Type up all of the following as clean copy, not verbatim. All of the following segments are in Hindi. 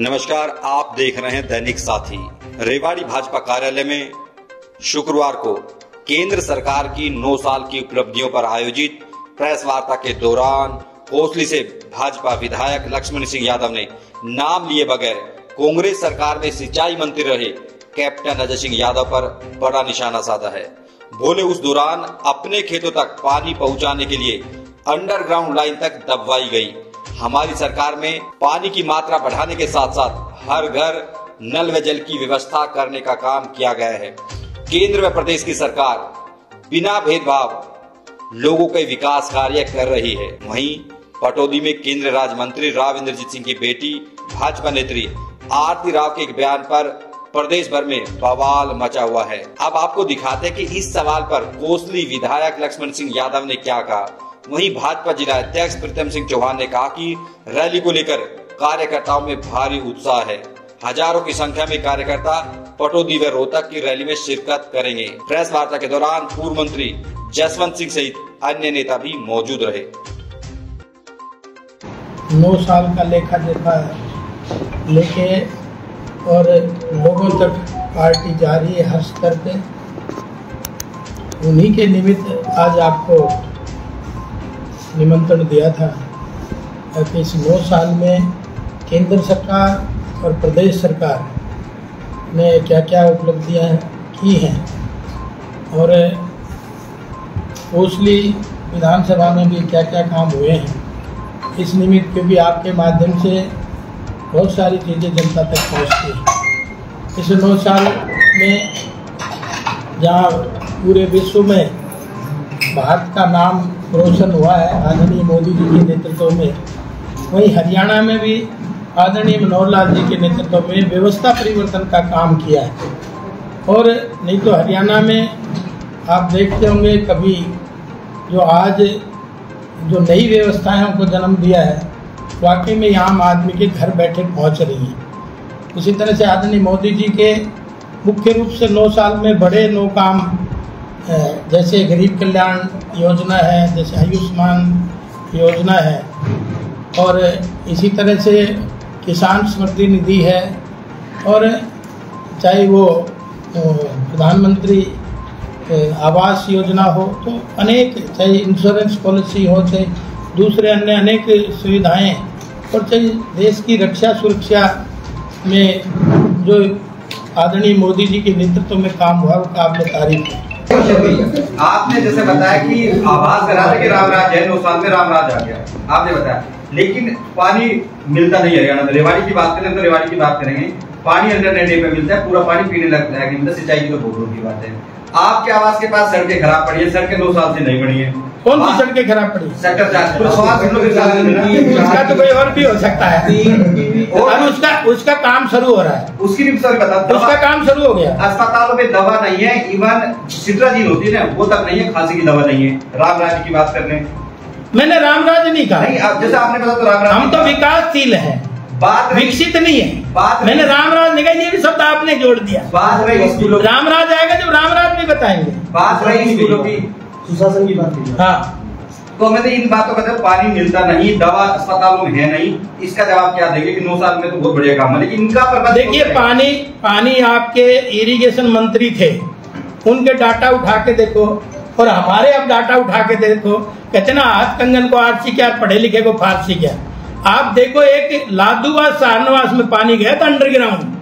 नमस्कार, आप देख रहे हैं दैनिक साथी। रेवाड़ी भाजपा कार्यालय में शुक्रवार को केंद्र सरकार की 9 साल की उपलब्धियों पर आयोजित प्रेस वार्ता के दौरान कोसली से भाजपा विधायक लक्ष्मण सिंह यादव ने नाम लिए बगैर कांग्रेस सरकार में सिंचाई मंत्री रहे कैप्टन अजय सिंह यादव पर बड़ा निशाना साधा है। बोले उस दौरान अपने खेतों तक पानी पहुंचाने के लिए अंडरग्राउंड लाइन तक दबवाई गई। हमारी सरकार में पानी की मात्रा बढ़ाने के साथ साथ हर घर नल व जल की व्यवस्था करने का काम किया गया है। केंद्र व प्रदेश की सरकार बिना भेदभाव लोगों के विकास कार्य कर रही है। वहीं पटौदी में केंद्रीय राज्य मंत्री राव इंद्रजीत सिंह की बेटी भाजपा नेत्री आरती राव के एक बयान पर प्रदेश भर में बवाल मचा हुआ है। अब आपको दिखाते हैं कि इस सवाल पर कोसली विधायक लक्ष्मण सिंह यादव ने क्या कहा। वहीं भाजपा जिला अध्यक्ष प्रीतम सिंह चौहान ने कहा कि रैली को लेकर कार्यकर्ताओं में भारी उत्साह है। हजारों की संख्या में कार्यकर्ता पटौदी व रोहतक की रैली में शिरकत करेंगे। प्रेस वार्ता के दौरान पूर्व मंत्री जसवंत सिंह सहित अन्य नेता भी मौजूद रहे। 9 साल का लेखा जोखा लेके और लोगों तक पार्टी जा रही है हर स्तर पे। उन्हीं के निमित्त आज आपको निमंत्रण दिया था कि इस 9 साल में केंद्र सरकार और प्रदेश सरकार ने क्या क्या उपलब्धियां की हैं और कोसली विधानसभा में भी क्या क्या काम हुए हैं। इस निमित्त क्योंकि आपके माध्यम से बहुत सारी चीज़ें जनता तक पहुंचती हैं। इस 9 साल में जहां पूरे विश्व में भारत का नाम रोशन हुआ है आदरणीय मोदी जी के नेतृत्व में, वहीं हरियाणा में भी आदरणीय मनोहर लाल जी के नेतृत्व में व्यवस्था परिवर्तन का काम किया है। और नहीं तो हरियाणा में आप देखते होंगे कभी जो आज जो नई व्यवस्थाओं को जन्म दिया है वाकई में आम आदमी के घर बैठे पहुंच रही है। इसी तरह से आदरणीय मोदी जी के मुख्य रूप से 9 साल में बड़े 9 काम जैसे गरीब कल्याण योजना है, जैसे आयुष्मान योजना है और इसी तरह से किसान समृद्धि निधि है और चाहे वो प्रधानमंत्री आवास योजना हो तो अनेक, चाहे इंश्योरेंस पॉलिसी हो, चाहे दूसरे अन्य अनेक सुविधाएं और चाहे देश की रक्षा सुरक्षा में जो आदरणीय मोदी जी के नेतृत्व में काम हुआ वो काबिल तारीफ है। आपने जैसे बताया कि आवाज करा था कि राम राज है, 9 साल में राम राज आ गया, आपने बताया, लेकिन पानी मिलता नहीं हरियाणा में। रेवाड़ी की बात करें तो रेवाड़ी की बात करेंगे, पानी अल्टरनेट डे पे मिलता है, पूरा पानी पीने लगता है, मिलता सिंचाई की तो बहुत दूर की बात है। आपके आवास के पास सड़कें खराब पड़ी है, सड़कें 9 साल से नहीं बनी है। कौन सी सड़कें खराब पड़ी? सेक्टर 4 उसका तो कोई और भी हो सकता है और उसका काम शुरू हो रहा है। उसकी भी बता, उसका काम शुरू हो गया। अस्पतालों में दवा नहीं है, इवन सिट्राजीन होती है ना वो तक नहीं है, खांसी की दवा नहीं है। राम राज की बात करने, मैंने रामराज नहीं कहा, नहीं जैसे आपने बताया तो रामराज, हम तो विकासशील है, बात विकसित नहीं है। मैंने रामराज नहीं कहा, ये भी शब्द आपने जोड़ दिया। बात रही स्कूलों, रामराज आएगा जब रामराज भी बताएंगे। बात रही स्कूलों की, सुशासन की बात की। हाँ, तो मैं तो इन बातों का पानी मिलता नहीं, दवा अस्पतालों में है नहीं, इसका जवाब क्या देंगे कि 9 साल में तो बहुत बढ़िया काम है, लेकिन इनका प्रबंध देखिए पानी आपके इरिगेशन मंत्री थे, उनके डाटा उठा के देखो और हमारे अब डाटा उठा के देखो। कहते ना हाथ कंगन को आरसी क्या, पढ़े लिखे को फारसी क्या। आप देखो एक लादूवास सहारनवास में पानी गया था अंडरग्राउंड,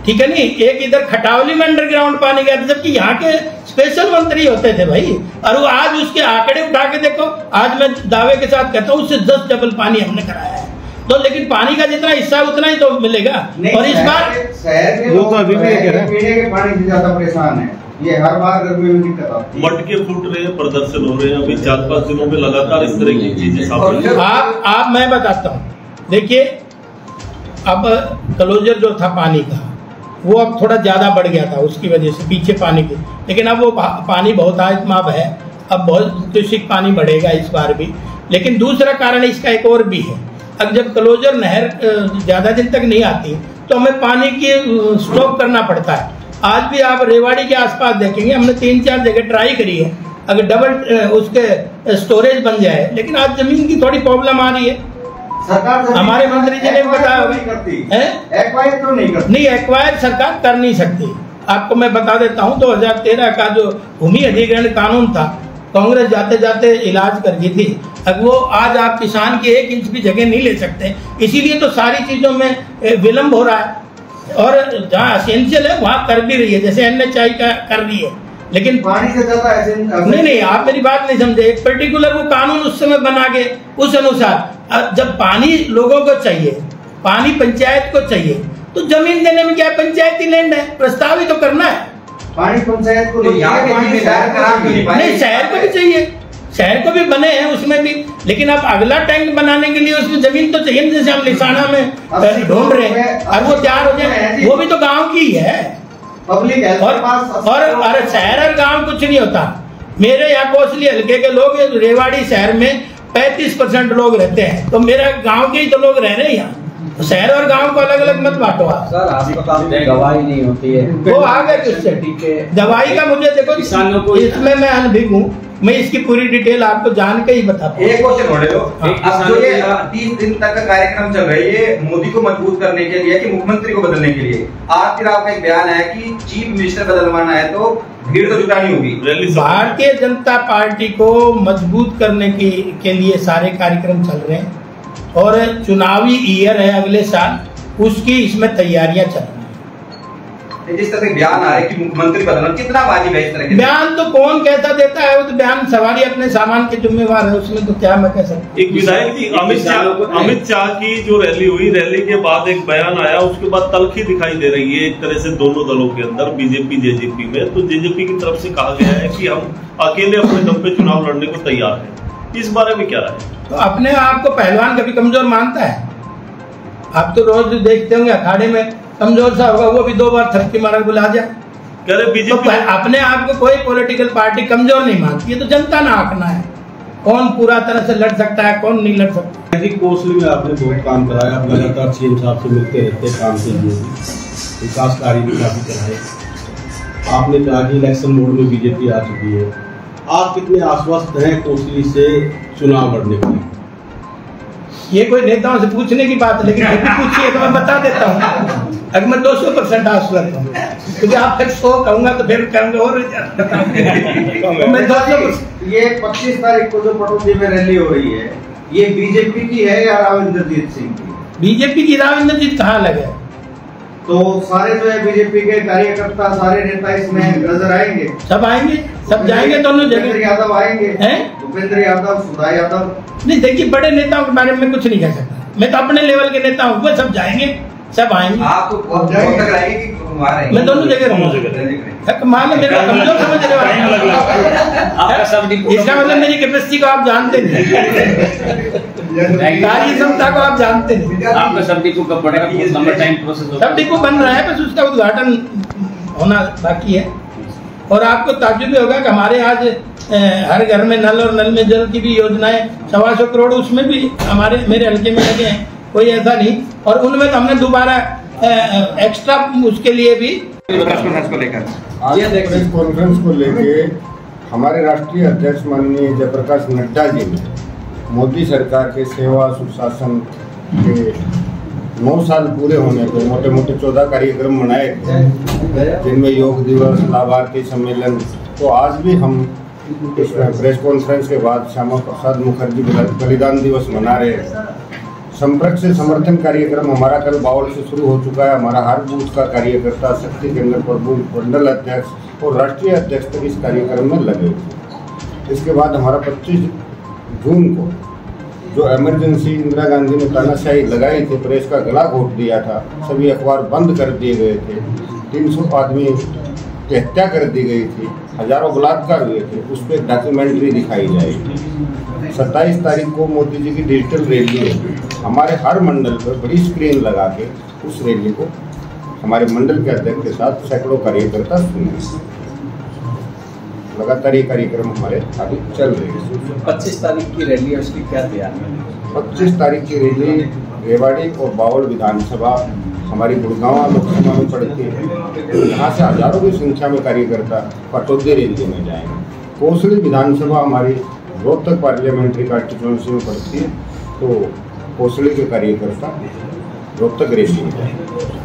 ठीक है नहीं, एक इधर खटावली में अंडरग्राउंड पानी गया था, जबकि यहाँ के स्पेशल मंत्री होते थे भाई। और वो आज उसके आंकड़े उठा के देखो, आज मैं दावे के साथ कहता हूँ उससे 10 डबल पानी हमने कराया है। तो लेकिन पानी का जितना हिस्सा उतना ही तो मिलेगा। और इस बार शहर के लोग पीने के पानी से ज्यादा परेशान है, ये हर बार गर्मी में दिक्कत आती है। मटके फूट रहे हैं, प्रदर्शन हो रहे हैं, अभी 4-5 दिनों में लगातार इस तरह की चीजें सामने। आप मैं बताता हूँ, देखिए अब क्लोजर जो था पानी का वो अब थोड़ा ज्यादा बढ़ गया था, उसकी वजह से पीछे पानी की, लेकिन अब वो पानी बहुत आयतमाब है, अब बहुत क्यूसिक पानी बढ़ेगा इस बार भी। लेकिन दूसरा कारण इसका एक और भी है, अब जब क्लोजर नहर ज्यादा दिन तक नहीं आती तो हमें पानी की स्टॉक करना पड़ता है। आज भी आप रेवाड़ी के आसपास देखेंगे, हमने 3-4 जगह ट्राई करी है, अगर डबल उसके स्टोरेज बन जाए, लेकिन आज जमीन की थोड़ी प्रॉब्लम आ रही है। सरकार हमारे मंत्री जी ने बताया नहीं करती है, एक्वायर तो नहीं करती। नहीं एक्वायर सरकार कर नहीं सकती। आपको मैं बता देता हूँ 2013 का जो भूमि अधिग्रहण कानून था, कांग्रेस जाते जाते इलाज कर गई थी। अब वो आज आप किसान की 1 इंच भी जगह नहीं ले सकते, इसीलिए तो सारी चीजों में विलम्ब हो रहा है। और जहाँ असेंशियल है वहाँ कर भी रही है, जैसे NHI का कर रही है, लेकिन पानी से ज्यादा नहीं, आप मेरी बात नहीं समझे। एक पर्टिकुलर वो कानून उस समय बना के उस अनुसार, जब पानी लोगों को चाहिए, पानी पंचायत को चाहिए, तो जमीन देने में क्या पंचायती लैंड है, प्रस्ताव ही तो करना है। पानी पंचायत को नहीं, शहर को भी चाहिए, शहर को भी बने हैं उसमें भी, लेकिन अब अगला टैंक बनाने के लिए उसमें जमीन तो चाहिए। जैसे हम लिसाना में ढूंढ रहे हैं, अब वो तैयार हो जाए, वो भी तो गाँव की है। पब्लिक और अरे शहर और गांव कुछ नहीं होता। मेरे यहाँ कोसली हल्के के लोग रेवाड़ी शहर में 35% लोग रहते हैं, तो मेरा गांव के ही तो लोग रह रहे हैं यहाँ। तो शहर और गांव को अलग अलग मत बांटो आप। सर अस्पताल में दवाई नहीं होती है, वो आ गए किससे? ठीक है, दवाई का मुझे देखो, किसानों को इसमें मैं अनभिज्ञ हूँ, मैं इसकी पूरी डिटेल आपको जान के ही बताता हूँ। एक क्वेश्चन हो लो, अब जो ये 30 दिन तक का कार्यक्रम चल रहा है, ये मोदी को मजबूत करने के लिए कि मुख्यमंत्री को बदलने के लिए? आज फिर आपका एक बयान है कि चीफ मिनिस्टर बदलवाना है तो भीड़ तो जुटानी होगी। भारतीय जनता पार्टी को मजबूत करने के लिए सारे कार्यक्रम चल रहे हैं, और चुनावी ईयर है अगले साल, उसकी इसमें तैयारियां चल रही हैं। जिस तरह से बयान आ रहा है कि मुख्यमंत्री बदलना, कितना वाजिब है इस तरह के बयान? तो कौन कैसा देता है, वो तो बयान सवारी अपने सामान के जिम्मेवार है, उसमें तो क्या मैं कह सकता। एक विधायक जी अमित शाह की जो रैली हुई, रैली के बाद एक बयान आया, उसके बाद तल्खी दिखाई दे रही है एक तरह से दोनों दलों के अंदर, बीजेपी जेजेपी में। तो जेजेपी की तरफ से कहा गया है कि हम अकेले अपने दम पे चुनाव लड़ने को तैयार हैं, इस बारे में क्या राय? तो अपने आप को पहलवान कभी कमजोर मानता है? आप तो रोज देखते होंगे अखाड़े में कमजोर सा होगा, वो भी 2 बार थपकी मारा बुला जाए। कह रहे बीजेपी तो अपने आप को कोई पॉलिटिकल पार्टी कमजोर नहीं मानती है, तो जनता ना आंकना है कौन पूरा तरह से लड़ सकता है, कौन नहीं लड़ सकता। कोसली में आपने बहुत काम कराया, आप लगातार CM साहब से मिलते रहते, काम के लिए विकास कार्य भी काफी कराए। आपने कहा कि इलेक्शन मोड में बीजेपी आ चुकी है, आप कितने आश्वस्त हैं कोसली से चुनाव लड़ने के लिए? ये कोई नेताओं से पूछने की बात है, लेकिन पूछिए तो मैं बता देता हूँ। अगर मैं 200% आश्वस्त हूँ, क्योंकि आप फिर 100 कहूंगा तो फिर कहूंगा और मैं 200%। ये 25 तारीख को जो पटौदी में रैली हो रही है, ये बीजेपी की है या राव इंद्रजीत सिंह की? बीजेपी की। राव इंद्रजीत कहाँ लगे? तो सारे जो है बीजेपी के कार्यकर्ता, सारे नेता इसमें नजर आएंगे? सब आएंगे, सब जाएंगे दोनों जगह। भूपेंद्र यादव आएंगे हैं? भूपेंद्र यादव, सुधा यादव। नहीं, देखिए बड़े नेताओं के बारे में कुछ नहीं कह सकता, मैं तो अपने लेवल के नेता हूँ, वो सब जाएंगे, सब आएंगे। आपको मैं दोनों जगह रहूंगा। मान मेरा कमजोर समझ रहे हो, इसका मतलब मेरी कैपेसिटी को आप जानते नहीं, कार्य क्षमता को आप जानते नहीं। आपका सब डिपो कब पड़ेगा? लंबा टाइम प्रोसेस होगा। सब डिपो बन रहा है, बस उसका उद्घाटन होना बाकी है। और आपको ताज्जुब भी होगा कि हमारे आज हर घर में नल और नल में जल की भी योजनाएं 125 करोड़ उसमें भी हमारे मेरे हल्के में लगे हैं, कोई ऐसा नहीं। और उनमें तो हमने दोबारा एक्स्ट्रा उसके लिए भी प्रेस कॉन्फ्रेंस को लेके हमारे राष्ट्रीय अध्यक्ष माननीय जयप्रकाश नड्डा जी ने मोदी सरकार के सेवा सुशासन के 9 साल पूरे होने पर मोटे मोटे 14 कार्यक्रम मनाए थे, जिनमें योग दिवस, लाभार्थी सम्मेलन। तो आज भी हम इसमें प्रेस कॉन्फ्रेंस के बाद श्यामा प्रसाद मुखर्जी बलिदान दिवस मना रहे हैं। संपर्क से समर्थन कार्यक्रम हमारा कल बावल से शुरू हो चुका है। हमारा हर बूथ का कार्यकर्ता, शक्ति केंद्र प्रमुख, मंडल अध्यक्ष और राष्ट्रीय अध्यक्ष तक इस कार्यक्रम में लगे थे। इसके बाद हमारा 25 जून को जो इमरजेंसी इंदिरा गांधी ने तानाशाही लगाई थी, प्रेस का गला घोट दिया था, सभी अखबार बंद कर दिए गए थे, 300 आदमी की हत्या कर दी गई थी, हजारों बलात्कार हुए थे, उस पर डॉक्यूमेंट्री दिखाई जाएगी। 27 तारीख को मोदी जी की डिजिटल रैली है, हमारे हर मंडल पर बड़ी स्क्रीन लगा के उस रैली को हमारे मंडल के अध्यक्ष के साथ सैकड़ों कार्यकर्ता सुने। लगातार ये कार्यक्रम हमारे आगे चल रहे हैं। 25 तारीख की रैली है, उसकी क्या तैयारी है? 25 तारीख की रैली रेवाड़ी और बावल विधानसभा हमारी गुड़गांव लोकसभा में पड़ती है। यहाँ से हजारों की संख्या में कार्यकर्ता पटौदी रैली में जाएंगे। कोसली विधानसभा हमारी रोहतक पार्लियामेंट्री कॉन्स्टिट्यूंसी में पड़ती है, तो कोसली के कार्यकर्ता रोहतक रैली में।